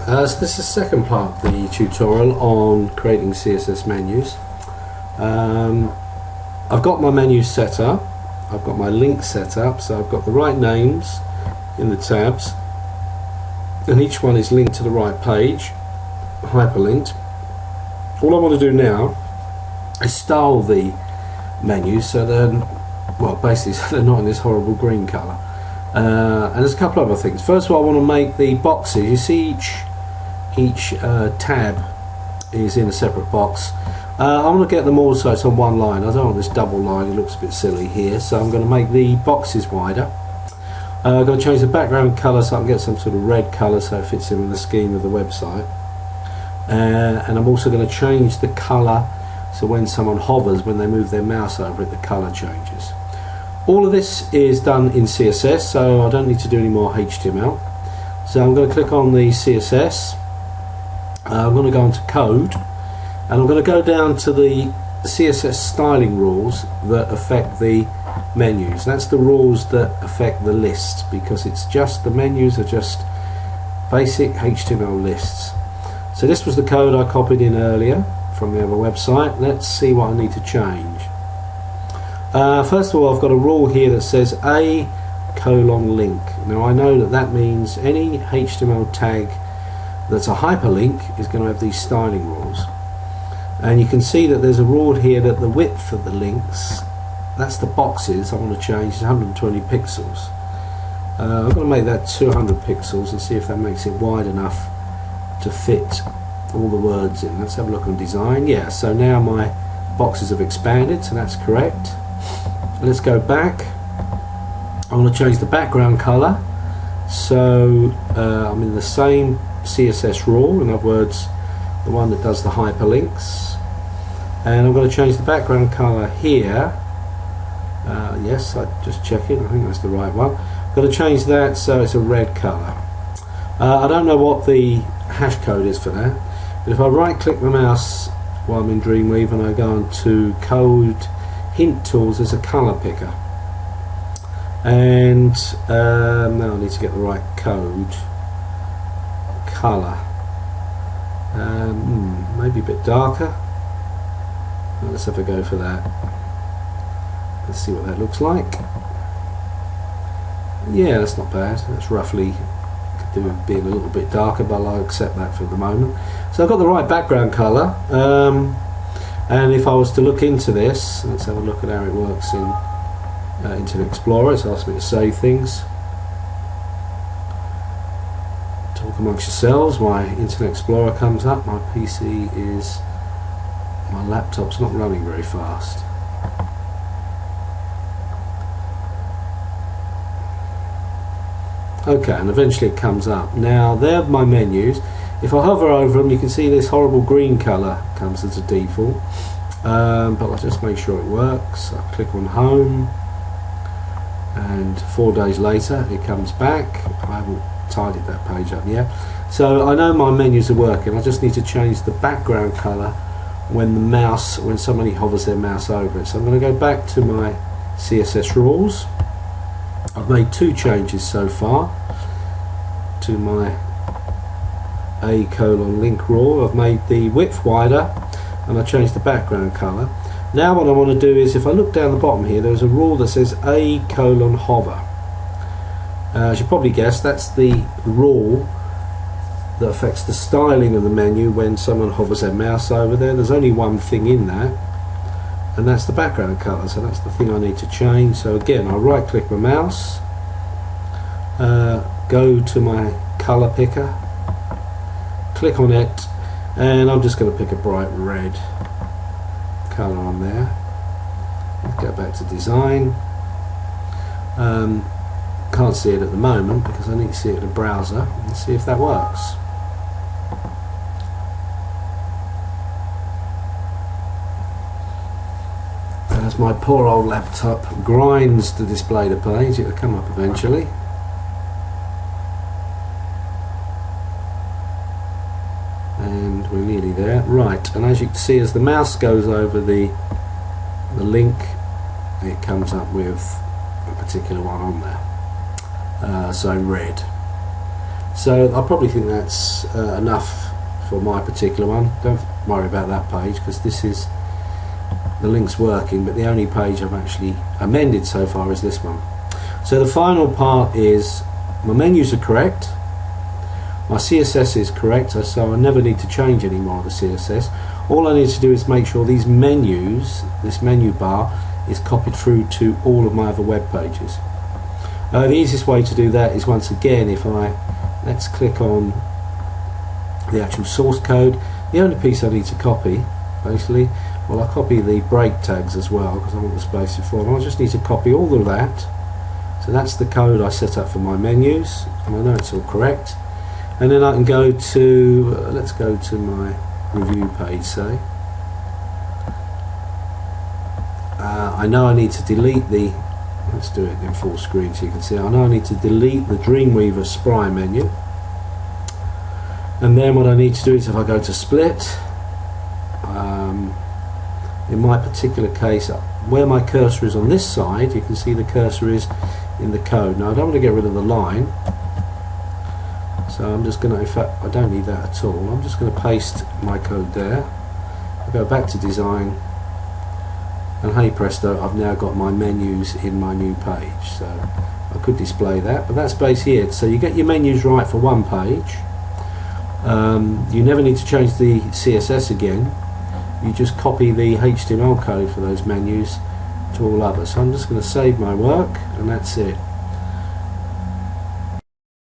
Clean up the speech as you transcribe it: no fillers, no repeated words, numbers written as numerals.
So this is the second part of the tutorial on creating CSS menus. I've got my menus set up, I've got my links set up, so I've got the right names in the tabs and each one is linked to the right page, hyperlinked. All I want to do now is style the menus so they're, well, basically so they're not in this horrible green colour. And there's a couple other things. First of all, I want to make the boxes. You see each tab is in a separate box. I want to get them all so it's on one line. I don't want this double line, it looks a bit silly here, so I'm going to make the boxes wider. I'm going to change the background colour so I can get some sort of red colour so it fits in with the scheme of the website. And I'm also going to change the colour so when someone hovers, when they move their mouse over it, the colour changes. All of this is done in CSS, so I don't need to do any more HTML. So I'm going to click on the CSS. I'm going to go into code, and I'm going to go down to the CSS styling rules that affect the menus. That's the rules that affect the list, because it's just the menus are just basic HTML lists. So this was the code I copied in earlier from the other website. Let's see what I need to change. First of all, I've got a rule here that says a : link. Now I know that means any HTML tag that's a hyperlink is going to have these styling rules. And you can see that there's a rule here that the width of the links, that's the boxes, I want to change is 120 pixels. I'm going to make that 200 pixels and see if that makes it wide enough to fit all the words in. Let's have a look on design. Yeah, so now my boxes have expanded, so that's correct. Let's go back. I want to change the background color, so I'm in the same CSS rule, in other words the one that does the hyperlinks, and I'm going to change the background color here. Yes, I just check it, I think that's the right one. I'm going to change that so it's a red color. I don't know what the hash code is for that, but if I right click the mouse while I'm in Dreamweaver and I go into code hint tools, there's a color picker, and now I need to get the right code color. Maybe a bit darker. Well, let's have a go for that. Let's see what that looks like. Yeah, that's not bad. That's roughly, could do with being a little bit darker, but I'll accept that for the moment. So I've got the right background color, and if I was to look into this, let's have a look at how it works in Internet Explorer. It's asked me to save things. Talk amongst yourselves. My Internet Explorer comes up. My PC is, my laptop's not running very fast. Okay, and eventually it comes up. Now they're my menus. If I hover over them, you can see this horrible green colour comes as a default, but I'll just make sure it works. I click on home, and 4 days later it comes back. I haven't tidied that page up yet, so I know my menus are working. I just need to change the background colour when the mouse, when somebody hovers their mouse over it. So I'm going to go back to my CSS rules. I've made 2 changes so far to my a : link rule. I've made the width wider and I changed the background colour. Now what I want to do is, if I look down the bottom here, there's a rule that says a : hover. As you probably guessed, that's the rule that affects the styling of the menu when someone hovers their mouse over there. There's only one thing in that, and that's the background colour, so that's the thing I need to change. So again, I right click my mouse, go to my colour picker, click on it, and I'm just going to pick a bright red colour on there. Let's go back to design. Can't see it at the moment because I need to see it in the browser and see if that works. As my poor old laptop grinds to display the page, it'll come up eventually. And we're nearly there. Right, and as you can see, as the mouse goes over the link, it comes up with a particular one on there. So red. So I probably think that's enough for my particular one. Don't worry about that page, because this is, the link's working, but the only page I've actually amended so far is this one. So the final part is my menus are correct, my CSS is correct, so I never need to change any more of the CSS. All I need to do is make sure these menus, this menu bar, is copied through to all of my other web pages. The easiest way to do that is, once again, if let's click on the actual source code. The only piece I need to copy, basically, well, I'll copy the break tags as well, because I want the space before, and I just need to copy all of that. So that's the code I set up for my menus, and I know it's all correct. And then I can go to, let's go to my review page, say. I know I need to delete the, let's do it in full screen so you can see. I know I need to delete the Dreamweaver Spry menu. And then what I need to do is, if I go to split, in my particular case, where my cursor is on this side, you can see the cursor is in the code. Now I don't want to get rid of the line, so I'm just going to, in fact I don't need that at all, I'm just going to paste my code there. I'll go back to design, and hey presto, I've now got my menus in my new page. So I could display that, but that's basically it. So you get your menus right for one page. You never need to change the CSS again. You just copy the HTML code for those menus to all others. So I'm just going to save my work, and that's it.